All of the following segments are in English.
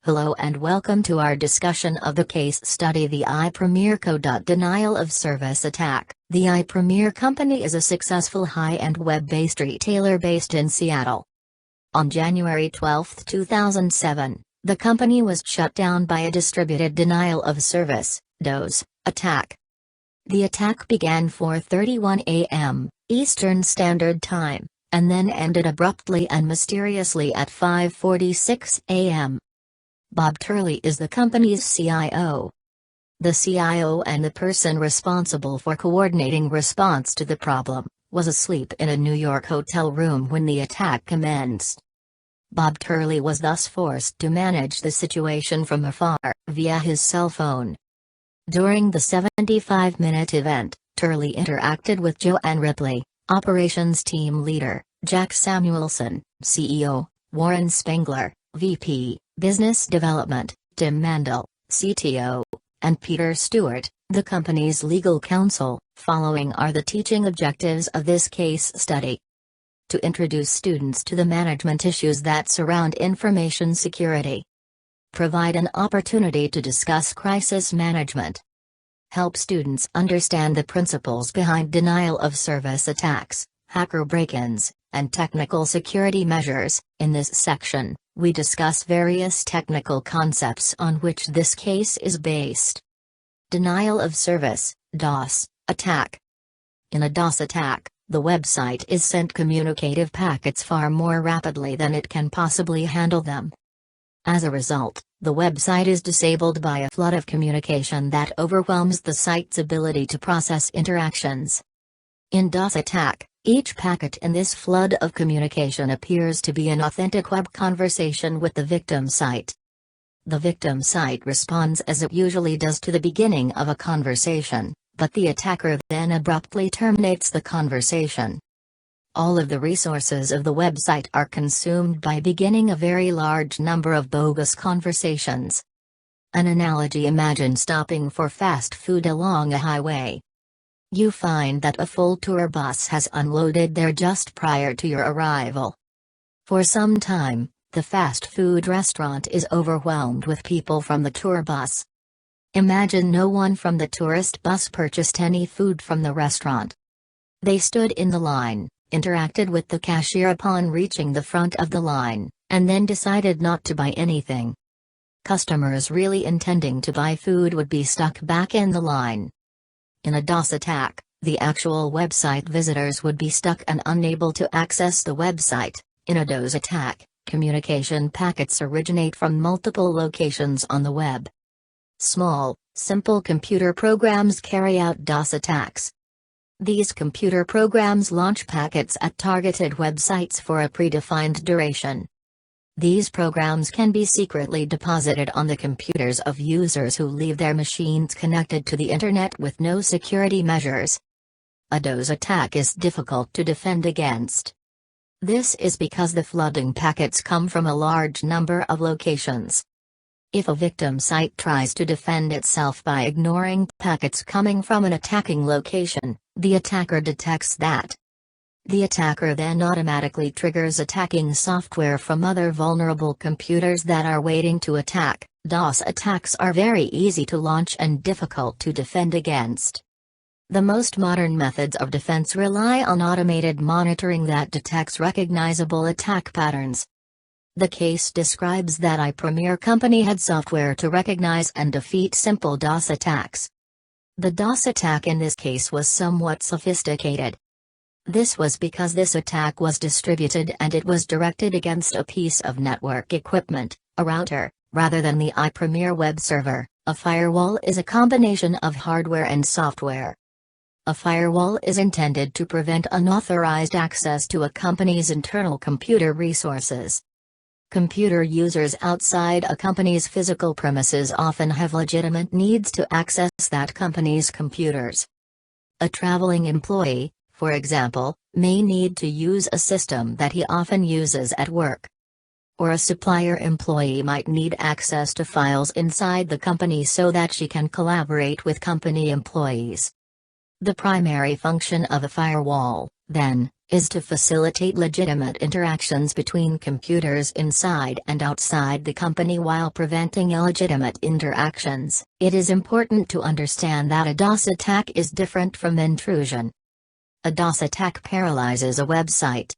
Hello and welcome to our discussion of the case study the iPremier Denial of Service Attack. The iPremier company is a successful high-end web-based retailer based in Seattle. On January 12, 2007, the company was shut down by a distributed denial of service (DOS) attack. The attack began 4:31 a.m. Eastern Standard Time, and then ended abruptly and mysteriously at 5:46 a.m. Bob Turley is the company's CIO. The CIO and the person responsible for coordinating response to the problem was asleep in a New York hotel room when the attack commenced. Bob Turley was thus forced to manage the situation from afar, via his cell phone. During the 75-minute event, Turley interacted with Joanne Ripley, operations team leader, Jack Samuelson, CEO, Warren Spengler, VP, Business Development, Tim Mandel, CTO, and Peter Stewart, the company's legal counsel. Following are the teaching objectives of this case study. To introduce students to the management issues that surround information security. Provide an opportunity to discuss crisis management. Help students understand the principles behind denial of service attacks, hacker break-ins, and technical security measures. In this section, we discuss various technical concepts on which this case is based. Denial of service, DOS, attack. In a DOS attack, the website is sent communicative packets far more rapidly than it can possibly handle them. As a result, the website is disabled by a flood of communication that overwhelms the site's ability to process interactions. In DOS attack, each packet in this flood of communication appears to be an authentic web conversation with the victim site. The victim site responds as it usually does to the beginning of a conversation, but the attacker then abruptly terminates the conversation. All of the resources of the website are consumed by beginning a very large number of bogus conversations. An analogy: imagine stopping for fast food along a highway. You find that a full tour bus has unloaded there just prior to your arrival. For some time, the fast food restaurant is overwhelmed with people from the tour bus. Imagine no one from the tourist bus purchased any food from the restaurant. They stood in the line, interacted with the cashier upon reaching the front of the line, and then decided not to buy anything. Customers really intending to buy food would be stuck back in the line. In a DOS attack, the actual website visitors would be stuck and unable to access the website. In a DOS attack, communication packets originate from multiple locations on the web. Small, simple computer programs carry out DOS attacks. These computer programs launch packets at targeted websites for a predefined duration. These programs can be secretly deposited on the computers of users who leave their machines connected to the internet with no security measures. A DOS attack is difficult to defend against. This is because the flooding packets come from a large number of locations. If a victim site tries to defend itself by ignoring packets coming from an attacking location, the attacker detects that. The attacker then automatically triggers attacking software from other vulnerable computers that are waiting to attack. DOS attacks are very easy to launch and difficult to defend against. The most modern methods of defense rely on automated monitoring that detects recognizable attack patterns. The case describes that iPremier company had software to recognize and defeat simple DOS attacks. The DOS attack in this case was somewhat sophisticated. This was because this attack was distributed and it was directed against a piece of network equipment, a router, rather than the iPremier web server. A firewall is a combination of hardware and software. A firewall is intended to prevent unauthorized access to a company's internal computer resources. Computer users outside a company's physical premises often have legitimate needs to access that company's computers. A traveling employee, for example, may need to use a system that he often uses at work. Or a supplier employee might need access to files inside the company so that she can collaborate with company employees. The primary function of a firewall, then, is to facilitate legitimate interactions between computers inside and outside the company while preventing illegitimate interactions. It is important to understand that a DOS attack is different from intrusion. A DOS attack paralyzes a website.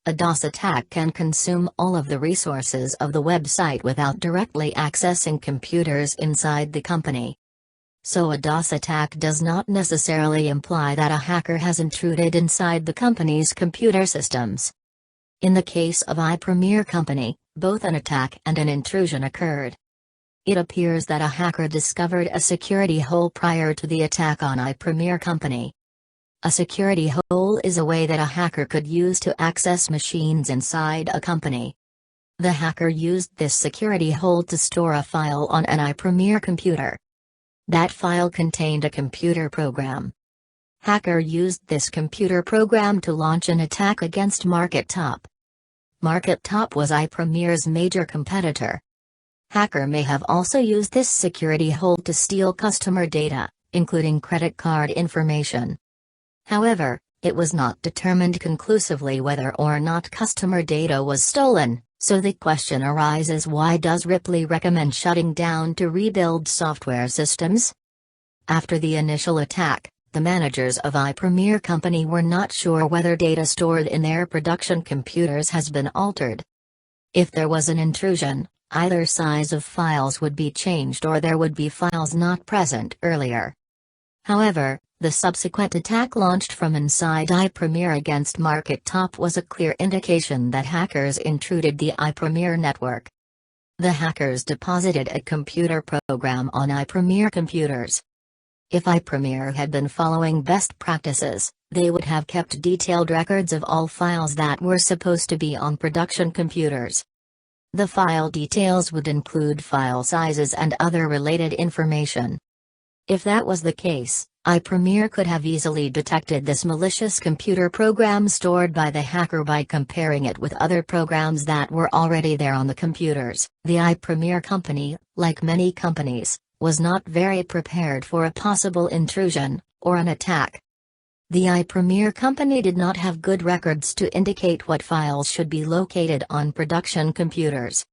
A DOS attack can consume all of the resources of the website without directly accessing computers inside the company. So a DOS attack does not necessarily imply that a hacker has intruded inside the company's computer systems. In the case of iPremier Company, both an attack and an intrusion occurred. It appears that a hacker discovered a security hole prior to the attack on iPremier Company. A security hole is a way that a hacker could use to access machines inside a company. The hacker used this security hole to store a file on an iPremier computer. That file contained a computer program. Hacker used this computer program to launch an attack against MarketTop. MarketTop was iPremier's major competitor. Hacker may have also used this security hole to steal customer data, including credit card information. However, it was not determined conclusively whether or not customer data was stolen. So the question arises, why does Ripley recommend shutting down to rebuild software systems? After the initial attack, the managers of iPremier Company were not sure whether data stored in their production computers has been altered. If there was an intrusion, either size of files would be changed or there would be files not present earlier. However, the subsequent attack launched from inside iPremier against MarketTop was a clear indication that hackers intruded the iPremier network. The hackers deposited a computer program on iPremier computers. If iPremier had been following best practices, they would have kept detailed records of all files that were supposed to be on production computers. The file details would include file sizes and other related information. If that was the case, iPremier could have easily detected this malicious computer program stored by the hacker by comparing it with other programs that were already there on the computers. The iPremier Company, like many companies, was not very prepared for a possible intrusion, or an attack. The iPremier Company did not have good records to indicate what files should be located on production computers.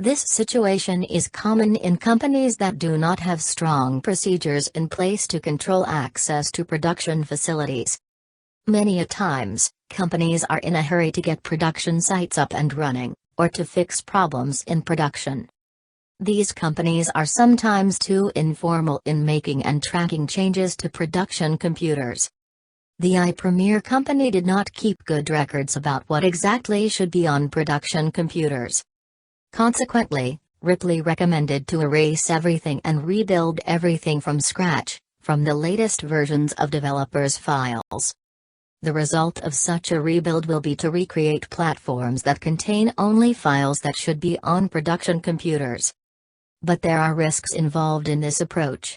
This situation is common in companies that do not have strong procedures in place to control access to production facilities. Many a times, companies are in a hurry to get production sites up and running, or to fix problems in production. These companies are sometimes too informal in making and tracking changes to production computers. The iPremier Company did not keep good records about what exactly should be on production computers. Consequently, Ripley recommended to erase everything and rebuild everything from scratch, from the latest versions of developers' files. The result of such a rebuild will be to recreate platforms that contain only files that should be on production computers. But there are risks involved in this approach.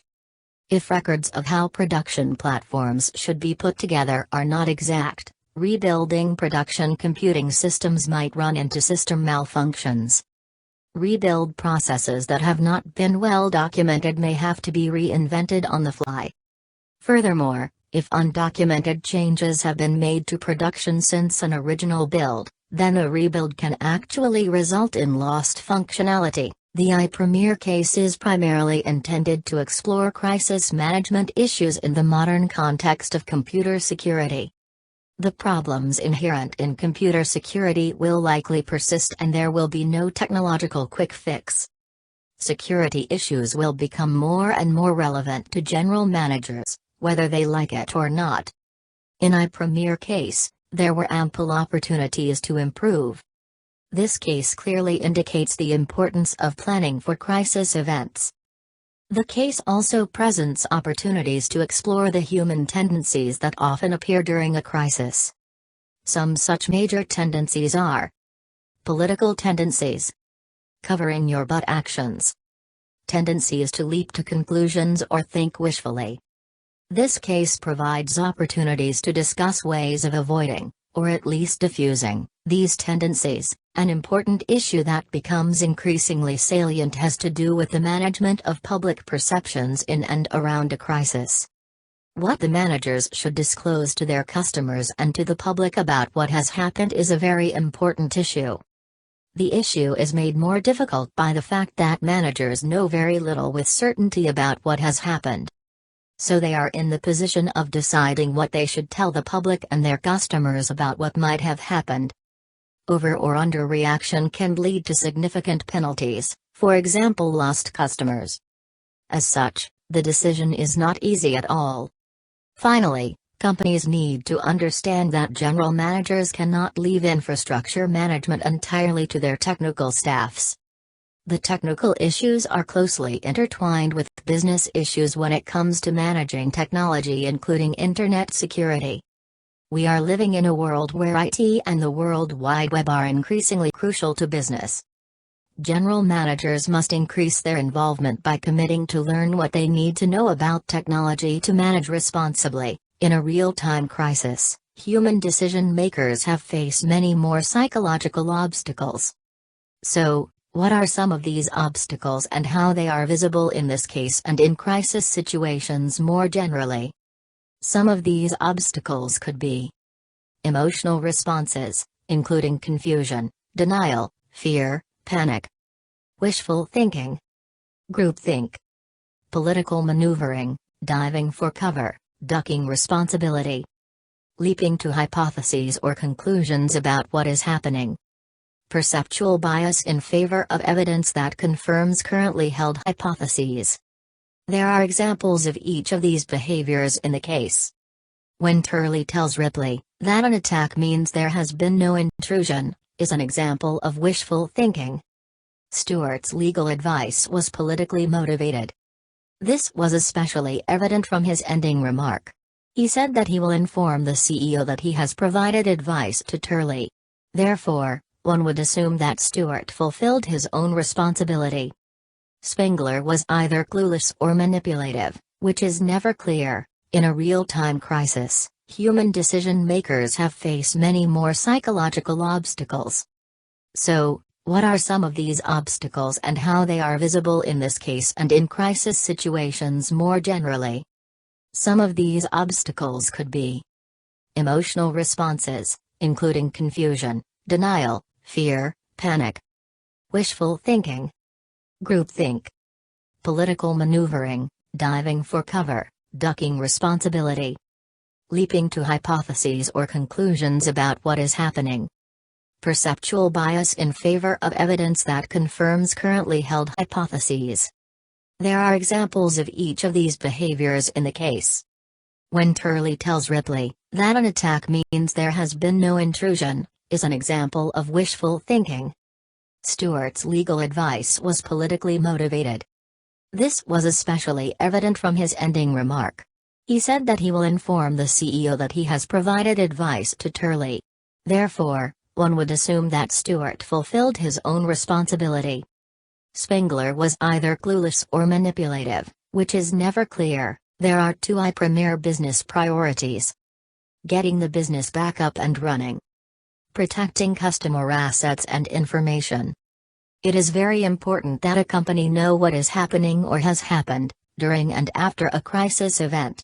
If records of how production platforms should be put together are not exact, rebuilding production computing systems might run into system malfunctions. Rebuild processes that have not been well documented may have to be reinvented on the fly. Furthermore, if undocumented changes have been made to production since an original build, then a rebuild can actually result in lost functionality. The iPremier case is primarily intended to explore crisis management issues in the modern context of computer security. The problems inherent in computer security will likely persist and there will be no technological quick fix. Security issues will become more and more relevant to general managers, whether they like it or not. In iPremier case, there were ample opportunities to improve. This case clearly indicates the importance of planning for crisis events. The case also presents opportunities to explore the human tendencies that often appear during a crisis. Some such major tendencies are political tendencies, covering your butt actions, tendencies to leap to conclusions or think wishfully. This case provides opportunities to discuss ways of avoiding, or at least diffusing, these tendencies. An important issue that becomes increasingly salient has to do with the management of public perceptions in and around a crisis. What the managers should disclose to their customers and to the public about what has happened is a very important issue. The issue is made more difficult by the fact that managers know very little with certainty about what has happened. So they are in the position of deciding what they should tell the public and their customers about what might have happened. Over or under reaction can lead to significant penalties, for example lost customers. As such, the decision is not easy at all. Finally, companies need to understand that general managers cannot leave infrastructure management entirely to their technical staffs. The technical issues are closely intertwined with business issues when it comes to managing technology, including internet security. We are living in a world where IT and the World Wide Web are increasingly crucial to business. General managers must increase their involvement by committing to learn what they need to know about technology to manage responsibly. In a real-time crisis, human decision makers have faced many more psychological obstacles. So, what are some of these obstacles and how they are visible in this case and in crisis situations more generally? Some of these obstacles could be emotional responses, including confusion, denial, fear, panic, wishful thinking, groupthink, political maneuvering, diving for cover, ducking responsibility, leaping to hypotheses or conclusions about what is happening, perceptual bias in favor of evidence that confirms currently held hypotheses. There are examples of each of these behaviors in the case. When Turley tells Ripley that an attack means there has been no intrusion, is an example of wishful thinking. Stewart's legal advice was politically motivated. This was especially evident from his ending remark. He said that he will inform the CEO that he has provided advice to Turley. Therefore, one would assume that Stewart fulfilled his own responsibility. Spengler was either clueless or manipulative, which is never clear. In a real-time crisis, human decision makers have faced many more psychological obstacles. So, what are some of these obstacles and how they are visible in this case and in crisis situations more generally? Some of these obstacles could be emotional responses, including confusion, denial, fear, panic, wishful thinking, groupthink, political maneuvering, diving for cover, ducking responsibility, leaping to hypotheses or conclusions about what is happening, perceptual bias in favor of evidence that confirms currently held hypotheses. There are examples of each of these behaviors in the case. When Turley tells Ripley that an attack means there has been no intrusion, is an example of wishful thinking. Stewart's legal advice was politically motivated. This was especially evident from his ending remark. He said that he will inform the CEO that he has provided advice to Turley. Therefore, one would assume that Stewart fulfilled his own responsibility. Spengler was either clueless or manipulative, which is never clear. There are two iPremier business priorities: getting the business back up and running, protecting customer assets and information. It is very important that a company know what is happening or has happened during and after a crisis event.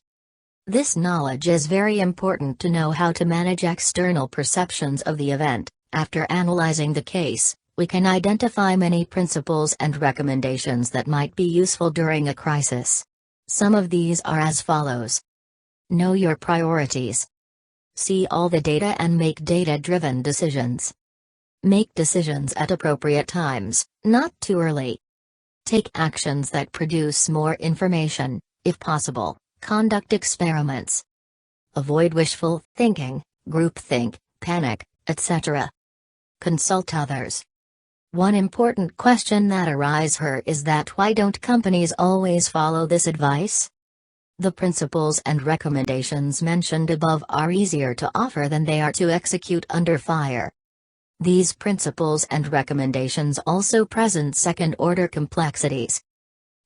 This knowledge is very important to know how to manage external perceptions of the event. After analyzing the case, we can identify many principles and recommendations that might be useful during a crisis. Some of these are as follows. Know your priorities. See all the data and make data-driven decisions. Make decisions at appropriate times, not too early. Take actions that produce more information, if possible. Conduct experiments. Avoid wishful thinking, groupthink, panic, etc. Consult others. One important question that arises here is that why don't companies always follow this advice? The principles and recommendations mentioned above are easier to offer than they are to execute under fire. These principles and recommendations also present second-order complexities.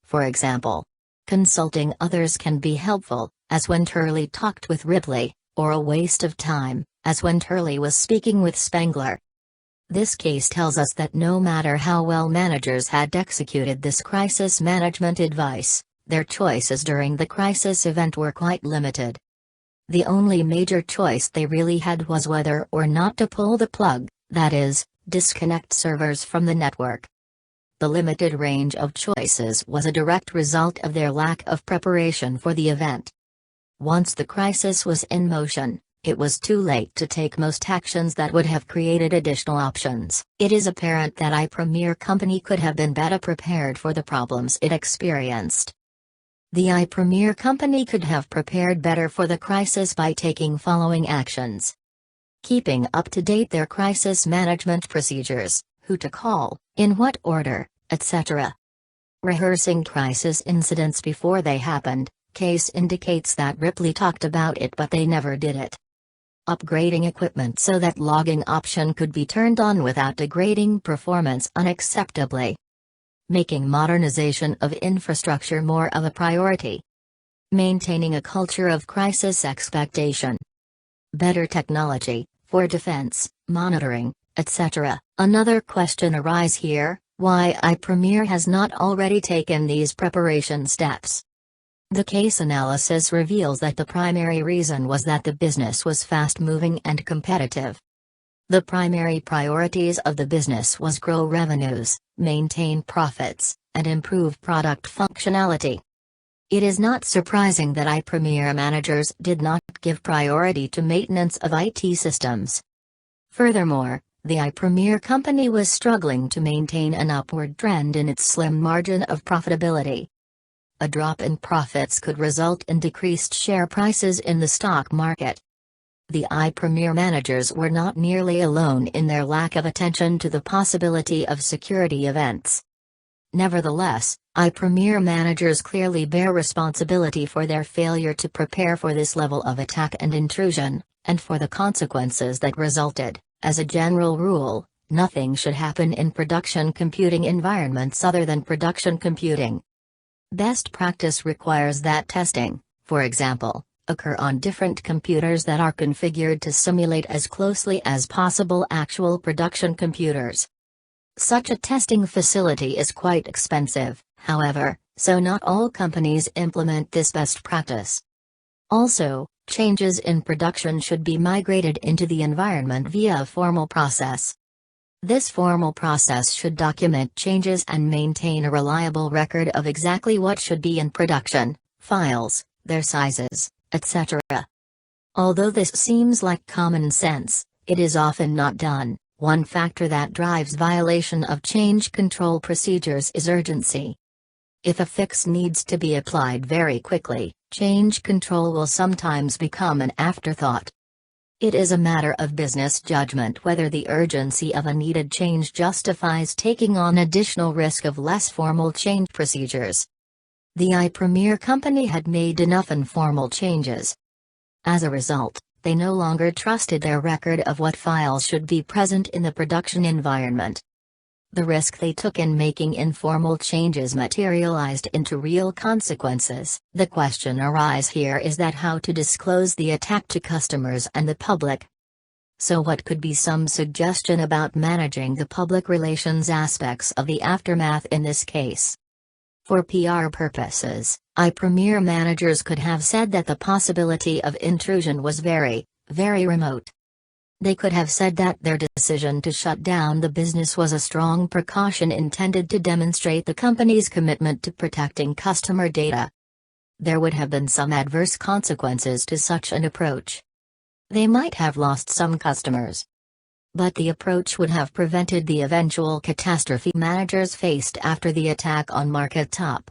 For example, consulting others can be helpful, as when Turley talked with Ripley, or a waste of time, as when Turley was speaking with Spengler. This case tells us that no matter how well managers had executed this crisis management advice, their choices during the crisis event were quite limited. The only major choice they really had was whether or not to pull the plug, that is, disconnect servers from the network. The limited range of choices was a direct result of their lack of preparation for the event. Once the crisis was in motion, it was too late to take most actions that would have created additional options. It is apparent that iPremier company could have been better prepared for the problems it experienced. The iPremier company could have prepared better for the crisis by taking following actions: keeping up to date their crisis management procedures, who to call, in what order, etc. Rehearsing crisis incidents before they happened. Case indicates that Ripley talked about it but they never did it. Upgrading equipment so that logging option could be turned on without degrading performance unacceptably. Making modernization of infrastructure more of a priority. Maintaining a culture of crisis expectation. Better technology, for defense, monitoring, etc. Another question arises here: why iPremier has not already taken these preparation steps? The case analysis reveals that the primary reason was that the business was fast-moving and competitive. The primary priorities of the business was grow revenues, maintain profits, and improve product functionality. It is not surprising that iPremier managers did not give priority to maintenance of IT systems. Furthermore, the iPremier company was struggling to maintain an upward trend in its slim margin of profitability. A drop in profits could result in decreased share prices in the stock market. The iPremier managers were not nearly alone in their lack of attention to the possibility of security events. Nevertheless, iPremier managers clearly bear responsibility for their failure to prepare for this level of attack and intrusion, and for the consequences that resulted. As a general rule, nothing should happen in production computing environments other than production computing. Best practice requires that testing, for example, occur on different computers that are configured to simulate as closely as possible actual production computers. Such a testing facility is quite expensive, however, so not all companies implement this best practice. Also, changes in production should be migrated into the environment via a formal process. This formal process should document changes and maintain a reliable record of exactly what should be in production, files, their sizes, etc. Although this seems like common sense, it is often not done. One factor that drives violation of change control procedures is urgency. If a fix needs to be applied very quickly, change control will sometimes become an afterthought. It is a matter of business judgment whether the urgency of a needed change justifies taking on additional risk of less formal change procedures. The iPremier company had made enough informal changes. As a result, they no longer trusted their record of what files should be present in the production environment. The risk they took in making informal changes materialized into real consequences. The question arises here is that how to disclose the attack to customers and the public. So what could be some suggestion about managing the public relations aspects of the aftermath in this case? For PR purposes, iPremier managers could have said that the possibility of intrusion was very, very remote. They could have said that their decision to shut down the business was a strong precaution intended to demonstrate the company's commitment to protecting customer data. There would have been some adverse consequences to such an approach. They might have lost some customers. But the approach would have prevented the eventual catastrophe managers faced after the attack on Market Top.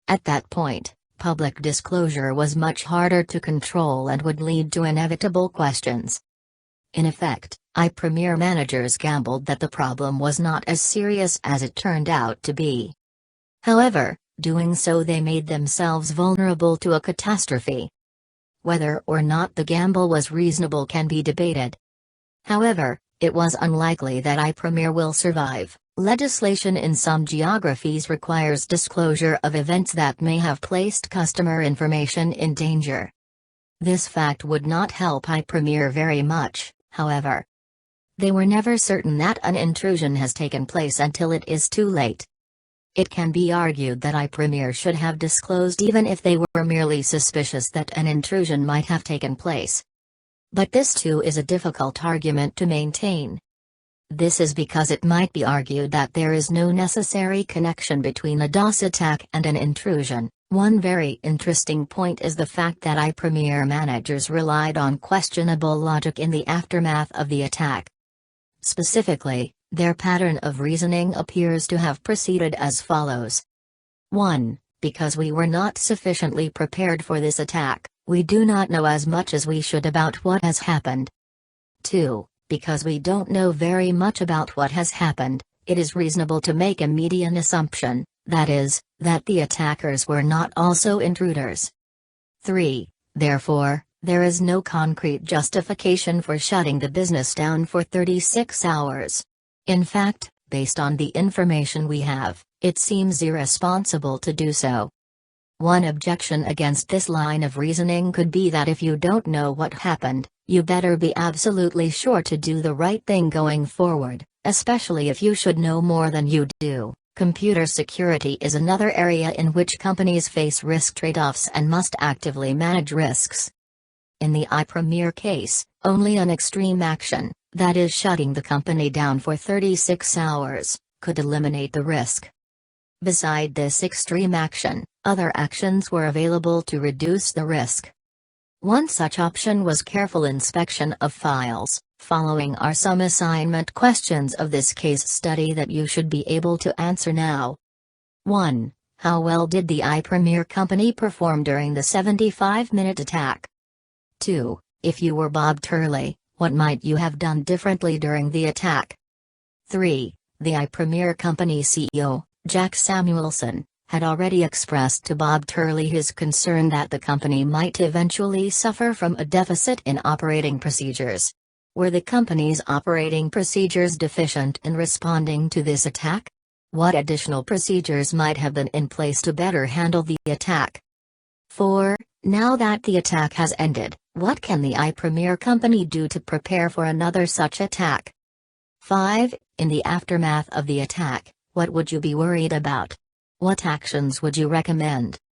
At that point, public disclosure was much harder to control and would lead to inevitable questions. In effect, iPremier managers gambled that the problem was not as serious as it turned out to be. However, doing so they made themselves vulnerable to a catastrophe. Whether or not the gamble was reasonable can be debated. However, it was unlikely that iPremier will survive. Legislation in some geographies requires disclosure of events that may have placed customer information in danger. This fact would not help iPremier very much, however. They were never certain that an intrusion has taken place until it is too late. It can be argued that iPremier should have disclosed even if they were merely suspicious that an intrusion might have taken place. But this too is a difficult argument to maintain. This is because it might be argued that there is no necessary connection between a DOS attack and an intrusion. One very interesting point is the fact that iPremier managers relied on questionable logic in the aftermath of the attack. Specifically, their pattern of reasoning appears to have proceeded as follows. 1. Because we were not sufficiently prepared for this attack, we do not know as much as we should about what has happened. 2. Because we don't know very much about what has happened, it is reasonable to make a median assumption, that is, that the attackers were not also intruders. 3. Therefore, there is no concrete justification for shutting the business down for 36 hours. In fact, based on the information we have, it seems irresponsible to do so. One objection against this line of reasoning could be that if you don't know what happened, you better be absolutely sure to do the right thing going forward, especially if you should know more than you do. Computer security is another area in which companies face risk trade-offs and must actively manage risks. In the iPremier case, only an extreme action, that is shutting the company down for 36 hours, could eliminate the risk. Beside this extreme action, other actions were available to reduce the risk. One such option was careful inspection of files. Following are some assignment questions of this case study that you should be able to answer now. 1. How well did the iPremier company perform during the 75-minute attack? 2. If you were Bob Turley, what might you have done differently during the attack? 3. The iPremier company CEO, Jack Samuelson, had already expressed to Bob Turley his concern that the company might eventually suffer from a deficit in operating procedures. Were the company's operating procedures deficient in responding to this attack? What additional procedures might have been in place to better handle the attack? 4. Now that the attack has ended, what can the iPremier company do to prepare for another such attack? 5. In the aftermath of the attack, what would you be worried about? What actions would you recommend?